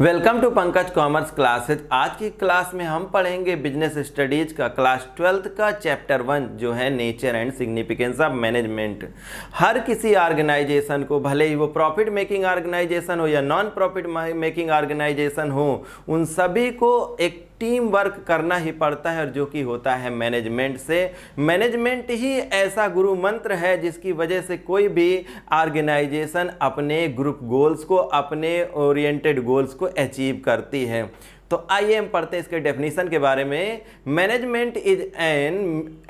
Welcome to Pankaj commerce classes. आज की class में हम पढ़ेंगे बिजनेस स्टडीज का क्लास 12th का चैप्टर 1 जो है nature and significance of management. हर किसी ऑर्गेनाइजेशन को, भले ही वो प्रॉफिट मेकिंग ऑर्गेनाइजेशन हो या नॉन प्रॉफिट मेकिंग ऑर्गेनाइजेशन हो, उन सभी को एक टीम वर्क करना ही पड़ता है और जो कि होता है मैनेजमेंट से। मैनेजमेंट ही ऐसा गुरु मंत्र है जिसकी वजह से कोई भी ऑर्गेनाइजेशन अपने ग्रुप गोल्स को, अपने ओरिएंटेड गोल्स को अचीव करती है। तो आइए हम पढ़ते हैं इसके डेफिनेशन के बारे में। Management is an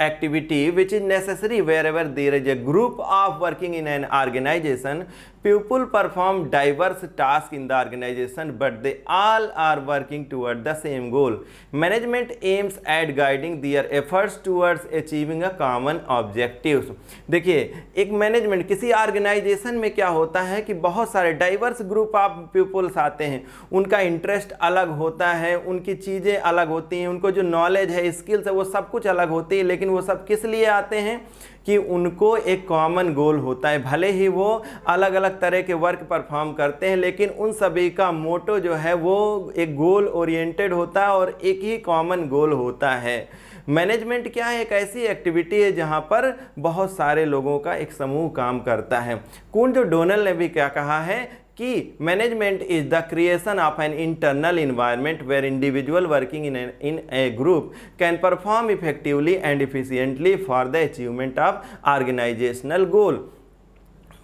activity which is necessary wherever there is a group of working in an organisation. People perform diverse tasks in the organization, but they all are working toward the same goal. Management aims at guiding their efforts towards achieving a common objectives. देखिए, एक management किसी organisation में क्या होता है कि बहुत सारे डाइवर्स ग्रुप ऑफ पीपल्स आते हैं। उनका इंटरेस्ट अलग होता है, उनकी चीज़ें अलग होती हैं, उनको जो नॉलेज है, स्किल्स है, वो सब कुछ अलग होती है। लेकिन वो सब किस लिए आते हैं कि उनको एक कॉमन गोल होता है। भले ही वो अलग अलग तरह के वर्क परफॉर्म करते हैं, लेकिन उन सभी का मोटो जो है वो एक गोल ओरिएंटेड होता है और एक ही कॉमन गोल होता है। मैनेजमेंट क्या है? एक ऐसी एक्टिविटी है जहाँ पर बहुत सारे लोगों का एक समूह काम करता है। कुंज डोनल ने भी क्या कहा है कि management is the creation of an internal environment where individual working in a group can perform effectively and efficiently for the achievement of organizational goal.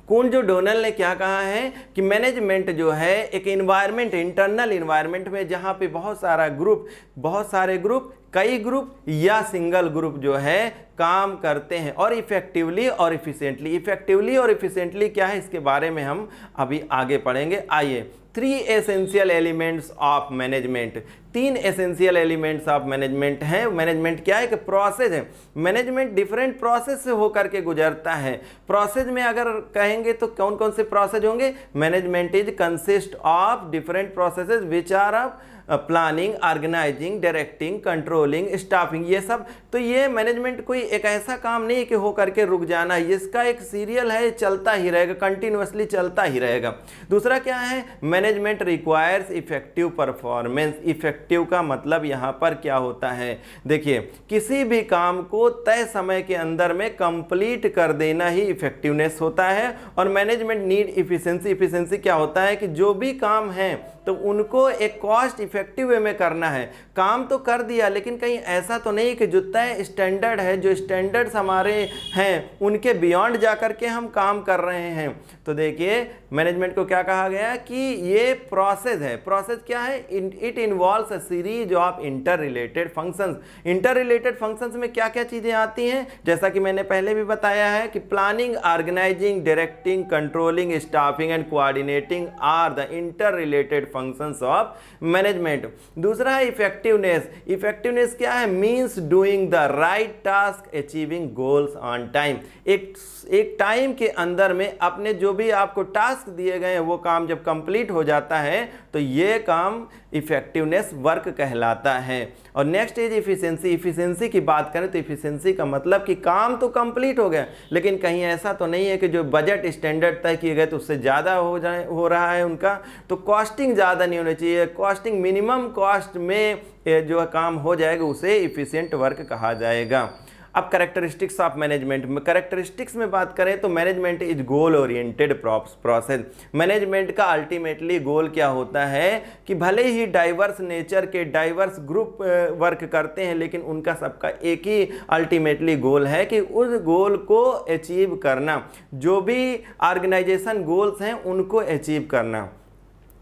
Koontz Donnell ने क्या कहा है कि मैनेजमेंट जो है एक इन्वायरमेंट, इंटरनल इन्वायरमेंट में जहाँ पे बहुत सारे ग्रुप, कई ग्रुप या सिंगल ग्रुप जो है काम करते हैं और इफेक्टिवली और इफिशिएंटली क्या है इसके बारे में हम अभी आगे पढ़ेंगे। आइए, 3 essential elements of management. 3 essential elements of management हैं। मैनेजमेंट क्या है कि प्रोसेस है। मैनेजमेंट डिफरेंट प्रोसेस से होकर के गुजरता है। प्रोसेस में अगर कहेंगे तो कौन कौन से प्रोसेस होंगे? Management is consist of different processes which are of planning, organising, directing, controlling, staffing, ये सब। तो ये मैनेजमेंट कोई एक ऐसा काम नहीं कि हो करके रुक जाना है, इसका एक सीरियल है, चलता ही रहेगा, कंटिन्यूअसली चलता ही रहेगा। दूसरा क्या है? Management requires effective performance. Effective का मतलब यहाँ पर क्या होता है? देखिए, किसी भी काम को तय समय के अंदर में कंप्लीट कर देना ही इफेक्टिवनेस होता है। और मैनेजमेंट नीड इफिशिएंसी। इफिशिएंसी क्या होता है कि जो भी काम है तो उनको एक कॉस्ट इफेक्टिव वे में करना है। काम तो कर दिया, लेकिन कहीं ऐसा तो नहीं कि जो तय स्टैंडर्ड है, जो स्टैंडर्ड्स हमारे हैं उनके बियॉन्ड जा कर के हम काम कर रहे हैं। तो देखिए, मैनेजमेंट को क्या कहा गया कि ये प्रोसेस है। प्रोसेस क्या है? It involves a series of inter related functions. Inter related functions में क्या क्या चीज़ें आती हैं? जैसा कि मैंने पहले भी बताया है कि planning, organising, directing, controlling, staffing and coordinating are the inter related functions of management. दूसरा है इफेक्टिवनेस। इफेक्टिवनेस क्या है? Means doing the right task, achieving goals on time. एक टाइम के अंदर में अपने जो भी आपको टास्क दिए गए हैं वो काम जब कंप्लीट हो जाता है तो ये काम इफेक्टिवनेस वर्क कहलाता है। और नेक्स्ट इज इफिशिएंसी। इफिशिएंसी की बात करें तो इफिशिएंसी का मतलब कि काम तो कंप्लीट हो गया, लेकिन कहीं ऐसा तो नहीं है कि जो बजट स्टैंडर्ड तय किए गए तो उससे ज़्यादा हो रहा है उनका। तो कॉस्टिंग ज़्यादा नहीं होनी चाहिए। कॉस्टिंग मिनिमम कॉस्ट में जो काम हो जाएगा उसे इफिशिएंट वर्क कहा जाएगा। अब कैरेक्टरिस्टिक्स ऑफ मैनेजमेंट में, कैरेक्टरिस्टिक्स में बात करें तो management is goal oriented process. Management का अल्टीमेटली गोल क्या होता है कि भले ही डाइवर्स नेचर के डाइवर्स ग्रुप वर्क करते हैं, लेकिन उनका सबका एक ही अल्टीमेटली गोल है कि उस गोल को अचीव करना, जो भी ऑर्गेनाइजेशन गोल्स हैं उनको अचीव करना।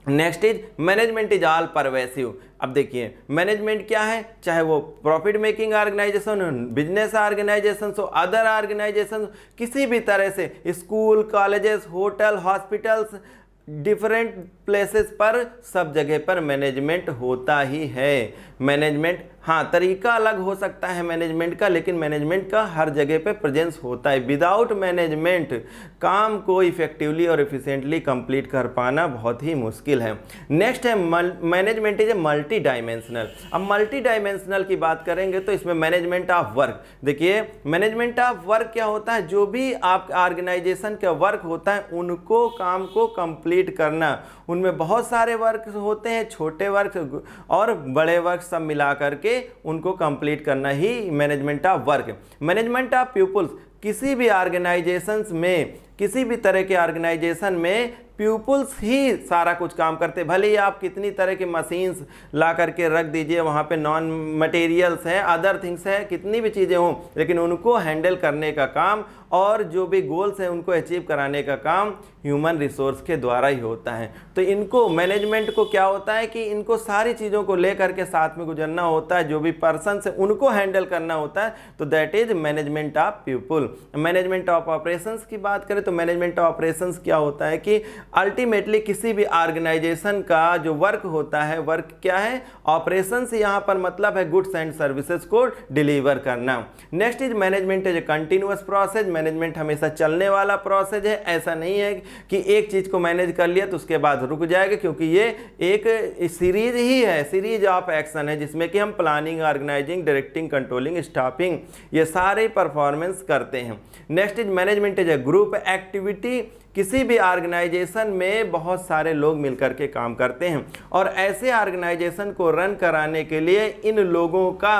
Next is management is all pervasive. अब देखिए, मैनेजमेंट क्या है? चाहे वो प्रॉफिट मेकिंग ऑर्गेनाइजेशन हो, बिजनेस ऑर्गेनाइजेशन हो, अदर ऑर्गेनाइजेशन, किसी भी तरह से school, colleges, hotel, hospitals, different places पर, सब जगह पर मैनेजमेंट होता ही है। मैनेजमेंट, हाँ, तरीका अलग हो सकता है मैनेजमेंट का, लेकिन मैनेजमेंट का हर जगह पे प्रेजेंस होता है। विदाउट मैनेजमेंट काम को इफेक्टिवली और एफिशिएंटली कंप्लीट कर पाना बहुत ही मुश्किल है। नेक्स्ट है management is a multi dimensional. अब मल्टी डायमेंशनल की बात करेंगे तो इसमें मैनेजमेंट ऑफ वर्क। देखिए, मैनेजमेंट ऑफ वर्क क्या होता है? जो भी आप ऑर्गेनाइजेशन का वर्क होता है उनको, काम को कंप्लीट करना, उनमें बहुत सारे वर्क होते हैं, छोटे वर्क और बड़े वर्क सब मिला करके उनको कंप्लीट करना ही management of work. Management of peoples, किसी भी ऑर्गेनाइजेशंस में, किसी भी तरह के ऑर्गेनाइजेशन में पीपल्स ही सारा कुछ काम करते। भले ही आप कितनी तरह की मशीन्स ला करके रख दीजिए, वहाँ पे नॉन मटेरियल्स हैं, अदर थिंग्स हैं, कितनी भी चीज़ें हों, लेकिन उनको हैंडल करने का काम और जो भी गोल्स हैं उनको अचीव कराने का काम ह्यूमन रिसोर्स के द्वारा ही होता है। तो इनको मैनेजमेंट को क्या होता है कि इनको सारी चीज़ों को ले करके साथ में गुजरना होता है, जो भी पर्सन है उनको हैंडल करना होता है। तो that is management of people. Management of operations की बात करें तो मैनेजमेंट ऑफ ऑपरेशंस क्या होता है कि अल्टीमेटली किसी भी ऑर्गेनाइजेशन का जो वर्क होता है, वर्क क्या है, ऑपरेशंस, यहाँ पर मतलब है गुड्स एंड सर्विसेज को डिलीवर करना। Next is management is A continuous process. Management हमेशा चलने वाला प्रोसेस है, ऐसा नहीं है कि एक चीज को मैनेज कर लिया तो उसके बाद रुक जाएगा, क्योंकि ये एक सीरीज ही है, सीरीज ऑफ एक्शन है, जिसमें कि हम planning, organising, directing, controlling, staffing ये सारे परफॉर्मेंस करते हैं। Next is management is a group activity. किसी भी ऑर्गेनाइजेशन में बहुत सारे लोग मिलकर के काम करते हैं और ऐसे ऑर्गेनाइजेशन को रन कराने के लिए इन लोगों का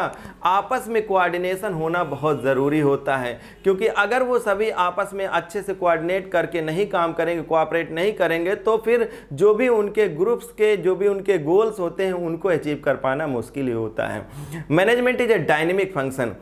आपस में कोऑर्डिनेशन होना बहुत ज़रूरी होता है, क्योंकि अगर वो सभी आपस में अच्छे से कोऑर्डिनेट करके नहीं काम करेंगे, कोऑपरेट नहीं करेंगे, तो फिर जो भी उनके ग्रुप्स के जो भी उनके गोल्स होते हैं उनको अचीव कर पाना मुश्किल ही होता है। Management is A dynamic function.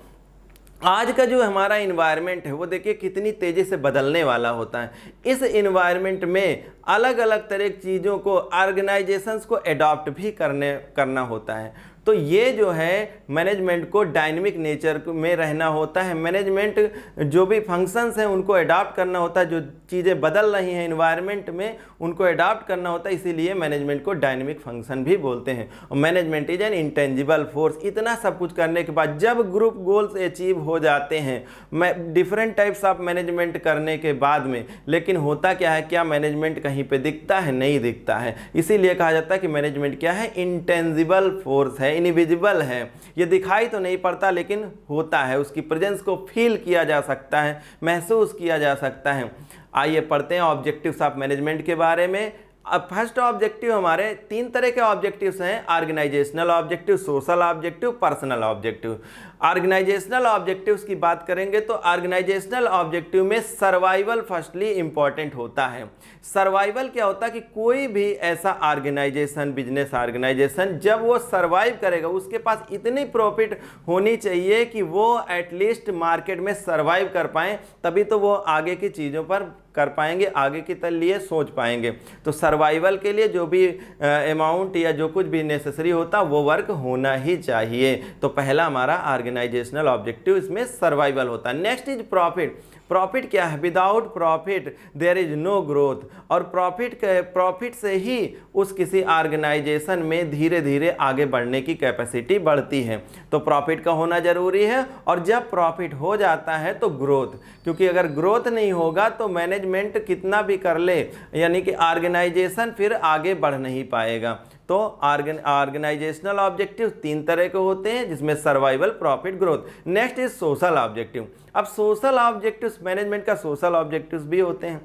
आज का जो हमारा इन्वायरमेंट है वो देखिए कितनी तेज़ी से बदलने वाला होता है। इस इन्वायरमेंट में अलग अलग तरह की चीज़ों को ऑर्गेनाइजेशंस को अडॉप्ट भी करना होता है। तो ये जो है मैनेजमेंट को डायनेमिक नेचर में रहना होता है। मैनेजमेंट जो भी फंक्शंस हैं उनको अडॉप्ट करना होता है, जो चीज़ें बदल रही हैं इन्वायरमेंट में उनको अडॉप्ट करना होता है, इसीलिए मैनेजमेंट को डायनेमिक फंक्शन भी बोलते हैं। और management is N intangible force. इतना सब कुछ करने के बाद जब ग्रुप गोल्स अचीव हो जाते हैं, डिफरेंट टाइप्स ऑफ मैनेजमेंट करने के बाद में, लेकिन होता क्या है, क्या मैनेजमेंट कहीं पे दिखता है? नहीं दिखता है। इसीलिए कहा जाता है कि मैनेजमेंट क्या है, इंटेंजिबल फोर्स है, इनविजिबल है। ये दिखाई तो नहीं पड़ता लेकिन होता है, उसकी प्रेजेंस को फील किया जा सकता है, महसूस किया जा सकता है। आइए पढ़ते हैं ऑब्जेक्टिव्स ऑफ मैनेजमेंट के बारे में। अब फर्स्ट ऑब्जेक्टिव, हमारे तीन तरह के ऑब्जेक्टिव्स हैं, organisational objective, social objective, personal objective. Organisational objectives की बात करेंगे तो ऑर्गेनाइजेशनल ऑब्जेक्टिव में सर्वाइवल फर्स्टली इंपॉर्टेंट होता है। सर्वाइवल क्या होता है कि कोई भी ऐसा ऑर्गेनाइजेशन, बिजनेस ऑर्गेनाइजेशन जब वो सर्वाइव करेगा उसके पास इतनी प्रॉफिट होनी चाहिए कि वो एटलीस्ट मार्केट में सर्वाइव कर पाएँ, तभी तो वो आगे की चीज़ों पर कर पाएंगे, आगे के लिए सोच पाएंगे। तो सर्वाइवल के लिए जो भी अमाउंट या जो कुछ भी नेसेसरी होता वो वर्क होना ही चाहिए। तो पहला हमारा ऑर्गेनाइजेशनल ऑब्जेक्टिव इसमें सर्वाइवल होता है। Next is profit. प्रॉफिट क्या है? Without profit there is no growth. और प्रॉफिट से ही उस किसी ऑर्गेनाइजेशन में धीरे धीरे आगे बढ़ने की कैपेसिटी बढ़ती है। तो प्रॉफिट का होना जरूरी है, और जब प्रॉफिट हो जाता है तो ग्रोथ, क्योंकि अगर ग्रोथ नहीं होगा तो मैनेजमेंट कितना भी कर ले, यानी कि ऑर्गेनाइजेशन फिर आगे बढ़ नहीं पाएगा। तो ऑर्गेनाइजेशनल ऑब्जेक्टिव तीन तरह के होते हैं, जिसमें survival, profit, growth. Next is social objective. अब सोशल ऑब्जेक्टिव्स, मैनेजमेंट का सोशल ऑब्जेक्टिव्स भी होते हैं।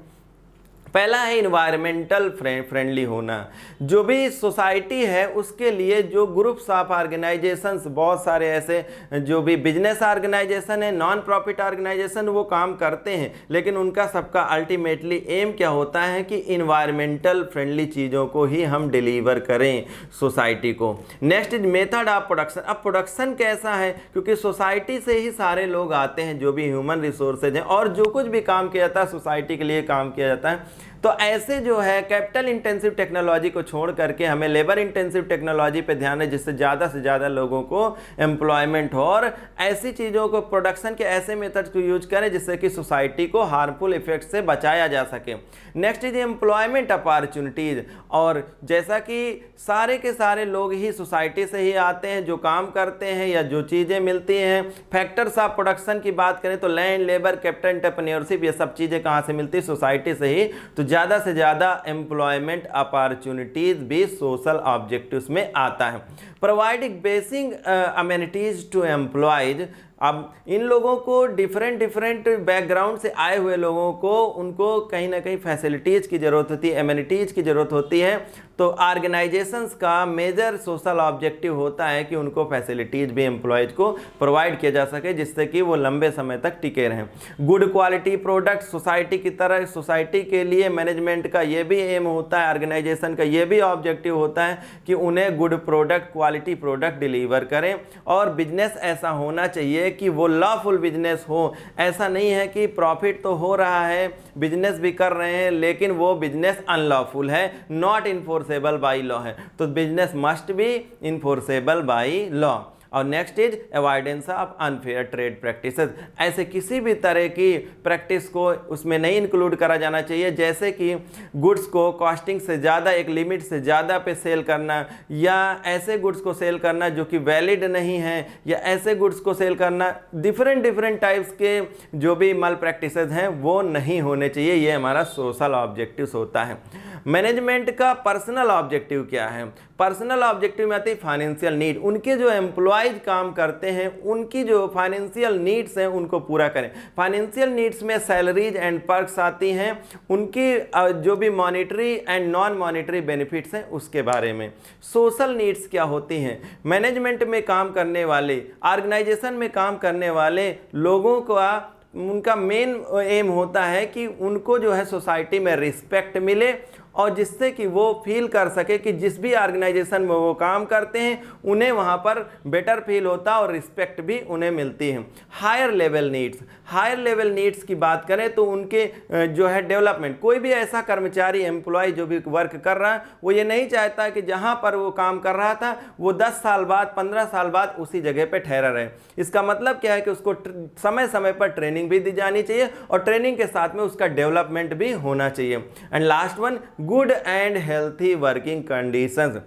पहला है इन्वायरमेंटल फ्रेंडली होना। जो भी सोसाइटी है उसके लिए जो ग्रुप्स ऑफ ऑर्गेनाइजेशंस, बहुत सारे ऐसे जो भी बिजनेस ऑर्गेनाइजेशन है, नॉन प्रॉफिट ऑर्गेनाइजेशन, वो काम करते हैं, लेकिन उनका सबका अल्टीमेटली एम क्या होता है कि इन्वायरमेंटल फ्रेंडली चीज़ों को ही हम डिलीवर करें सोसाइटी को। Next is method of production. अब प्रोडक्शन कैसा है? क्योंकि सोसाइटी से ही सारे लोग आते हैं, जो भी ह्यूमन रिसोर्सेज हैं, और जो कुछ भी काम किया जाता है सोसाइटी के लिए काम किया जाता है। तो ऐसे जो है कैपिटल इंटेंसिव टेक्नोलॉजी को छोड़ करके हमें लेबर इंटेंसिव टेक्नोलॉजी पे ध्यान है, जिससे ज़्यादा से ज़्यादा लोगों को एम्प्लॉयमेंट हो, और ऐसी चीज़ों को, प्रोडक्शन के ऐसे मेथड्स को यूज करें जिससे कि सोसाइटी को हार्मफुल इफेक्ट से बचाया जा सके। Next is employment opportunities. और जैसा कि सारे के सारे लोग ही सोसाइटी से ही आते हैं, जो काम करते हैं या जो चीज़ें मिलती हैं, फैक्टर्स ऑफ प्रोडक्शन की बात करें तो लैंड, लेबर, कैपिटल, एंटरप्रेन्योरशिप, ये सब चीज़ें कहाँ से मिलती है? सोसाइटी से ही। तो ज़्यादा से ज़्यादा एम्प्लॉयमेंट अपॉर्चुनिटीज़ भी सोशल ऑब्जेक्टिव्स में आता है। Providing basic amenities to employees. अब इन लोगों को डिफरेंट बैकग्राउंड से आए हुए लोगों को उनको कहीं ना कहीं फैसिलिटीज़ की ज़रूरत होती है, एमिनिटीज़ की ज़रूरत होती है। तो ऑर्गेनाइजेशंस का मेजर सोशल ऑब्जेक्टिव होता है कि उनको फैसिलिटीज़ भी एम्प्लॉयज़ को प्रोवाइड किया जा सके, जिससे कि वो लंबे समय तक टिके रहें। गुड क्वालिटी प्रोडक्ट सोसाइटी की तरह, सोसाइटी के लिए मैनेजमेंट का ये भी एम होता है, ऑर्गेनाइजेशन का ये भी ऑब्जेक्टिव होता है कि उन्हें good product, quality product deliver करें। और बिजनेस ऐसा होना चाहिए कि वो लॉफुल बिजनेस हो। ऐसा नहीं है कि प्रॉफिट तो हो रहा है, बिजनेस भी कर रहे हैं, लेकिन वो बिजनेस अनलॉफुल है, नॉट इन्फोर्सेबल बाई लॉ है। तो business must be enforceable by law. और next is avoidance of unfair trade practices. ऐसे किसी भी तरह की प्रैक्टिस को उसमें नहीं इंक्लूड करा जाना चाहिए, जैसे कि गुड्स को कॉस्टिंग से ज़्यादा, एक लिमिट से ज़्यादा पे सेल करना, या ऐसे गुड्स को सेल करना जो कि वैलिड नहीं है, या ऐसे गुड्स को सेल करना, डिफरेंट टाइप्स के जो भी मल प्रैक्टिसेस हैं वो नहीं होने चाहिए। ये हमारा सोशल ऑब्जेक्टिव्स होता है। मैनेजमेंट का पर्सनल ऑब्जेक्टिव क्या है? पर्सनल ऑब्जेक्टिव में आती है फाइनेंशियल नीड। उनके जो एम्प्लॉयज काम करते हैं उनकी जो फाइनेंशियल नीड्स हैं उनको पूरा करें। फाइनेंशियल नीड्स में सैलरीज एंड पर्क्स आती हैं, उनकी जो भी monetary and non monetary benefits हैं उसके बारे में। सोशल नीड्स क्या होती हैं? मैनेजमेंट में काम करने वाले, ऑर्गेनाइजेशन में काम करने वाले लोगों का उनका मेन एम होता है कि उनको जो है सोसाइटी में रिस्पेक्ट मिले, और जिससे कि वो फील कर सके कि जिस भी ऑर्गेनाइजेशन में वो काम करते हैं उन्हें वहाँ पर बेटर फील होता और रिस्पेक्ट भी उन्हें मिलती है। Higher level needs, higher level needs की बात करें तो उनके जो है डेवलपमेंट, कोई भी ऐसा कर्मचारी, एम्प्लॉय जो भी वर्क कर रहा है वो ये नहीं चाहता कि जहाँ पर वो काम कर रहा था वो 10 साल बाद, 15 साल बाद उसी जगह पर ठहरा रहे। इसका मतलब क्या है कि उसको समय समय पर ट्रेनिंग भी दी जानी चाहिए और ट्रेनिंग के साथ में उसका डेवलपमेंट भी होना चाहिए। And last one, good and healthy working conditions.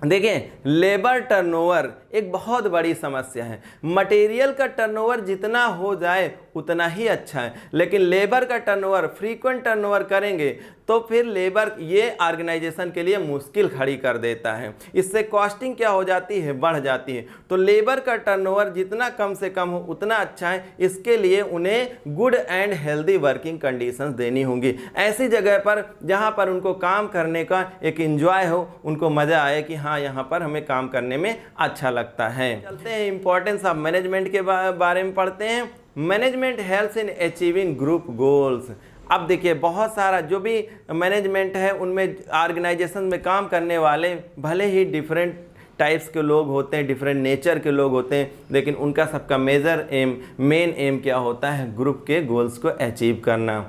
देखें, लेबर टर्नओवर एक बहुत बड़ी समस्या है। मटेरियल का टर्नओवर जितना हो जाए उतना ही अच्छा है, लेकिन लेबर का टर्नओवर, फ्रीक्वेंट टर्नओवर करेंगे तो फिर लेबर ये ऑर्गेनाइजेशन के लिए मुश्किल खड़ी कर देता है। इससे कॉस्टिंग क्या हो जाती है? बढ़ जाती है। तो लेबर का टर्नओवर जितना कम से कम हो उतना अच्छा है। इसके लिए उन्हें good and healthy working conditions देनी होंगी। ऐसी जगह पर जहाँ पर उनको काम करने का एक एंजॉय हो, उनको मज़ा आए कि हाँ यहाँ पर हमें काम करने में अच्छा लगता है। चलते हैं इंपॉर्टेंस ऑफ मैनेजमेंट के बारे में पढ़ते हैं। Management helps in achieving group goals. अब देखिए, बहुत सारा जो भी मैनेजमेंट है उनमें ऑर्गेनाइजेशन में काम करने वाले भले ही डिफरेंट टाइप्स के लोग होते हैं, डिफरेंट नेचर के लोग होते हैं, लेकिन उनका सबका मेजर एम, मेन एम क्या होता है? ग्रुप के गोल्स को अचीव करना।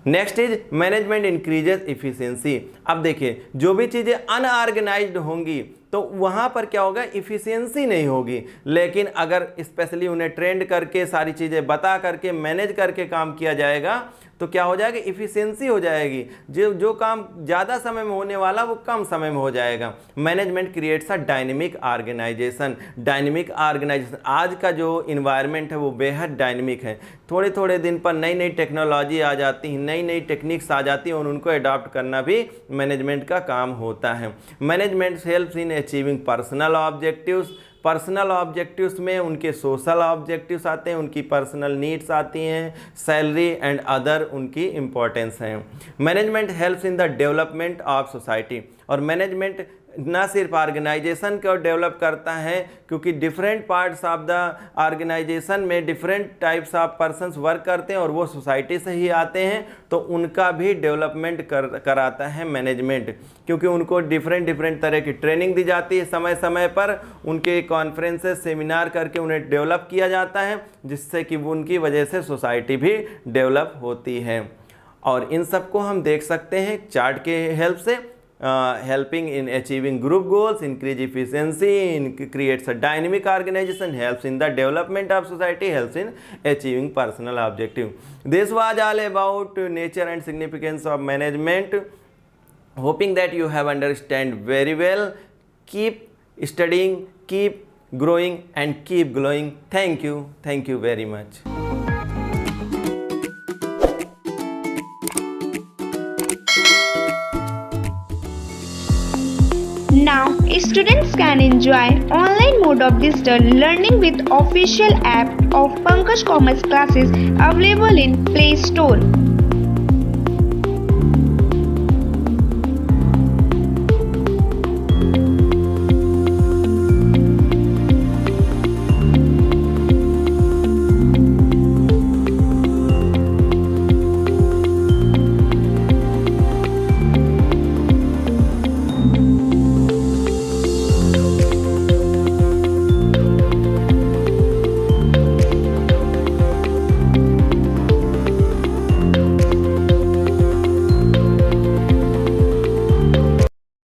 Next is management increases efficiency. अब देखिए, जो भी चीज़ें अनऑर्गेनाइज्ड होंगी तो वहाँ पर क्या होगा? इफ़िशियंसी नहीं होगी। लेकिन अगर स्पेशली उन्हें ट्रेंड करके, सारी चीज़ें बता करके, मैनेज करके काम किया जाएगा तो क्या हो जाएगा? इफ़िशियंसी हो जाएगी। जो काम ज़्यादा समय में होने वाला वो कम समय में हो जाएगा। Management creates a dynamic organisation. Dynamic organisation, आज का जो इन्वायरमेंट है वो बेहद डायनेमिक है। थोड़े थोड़े दिन पर नई नई टेक्नोलॉजी आ जाती है, नई नई टेक्निक्स आ जाती हैं और उनको अडॉप्ट करना भी मैनेजमेंट का काम होता है। Management helps in achieving personal objectives. Personal objectives में उनके सोशल ऑब्जेक्टिव्स आते हैं, उनकी पर्सनल नीड्स आती हैं, सैलरी एंड अदर उनकी इंपॉर्टेंस हैं। Management helps in the development of society. और मैनेजमेंट ना सिर्फ ऑर्गेनाइजेशन को डेवलप करता है, क्योंकि different parts of the organization में different types of persons work करते हैं और वो सोसाइटी से ही आते हैं, तो उनका भी डेवलपमेंट कराता है मैनेजमेंट, क्योंकि उनको डिफरेंट तरह की ट्रेनिंग दी जाती है समय समय पर। उनके कॉन्फ्रेंसेस, सेमिनार करके उन्हें डेवलप किया जाता है, जिससे कि उनकी वजह से सोसाइटी भी डेवलप होती है। और इन सबको हम देख सकते हैं चार्ट के हेल्प से। Helping in achieving group goals, increase efficiency, creates a dynamic organization, helps in the development of society, helps in achieving personal objective. This was all about nature and significance of management. Hoping that you have understand very well. Keep studying, keep growing and keep glowing. Thank you very much. Now, students can enjoy online mode of digital learning with official app of Pankaj Commerce Classes available in Play Store.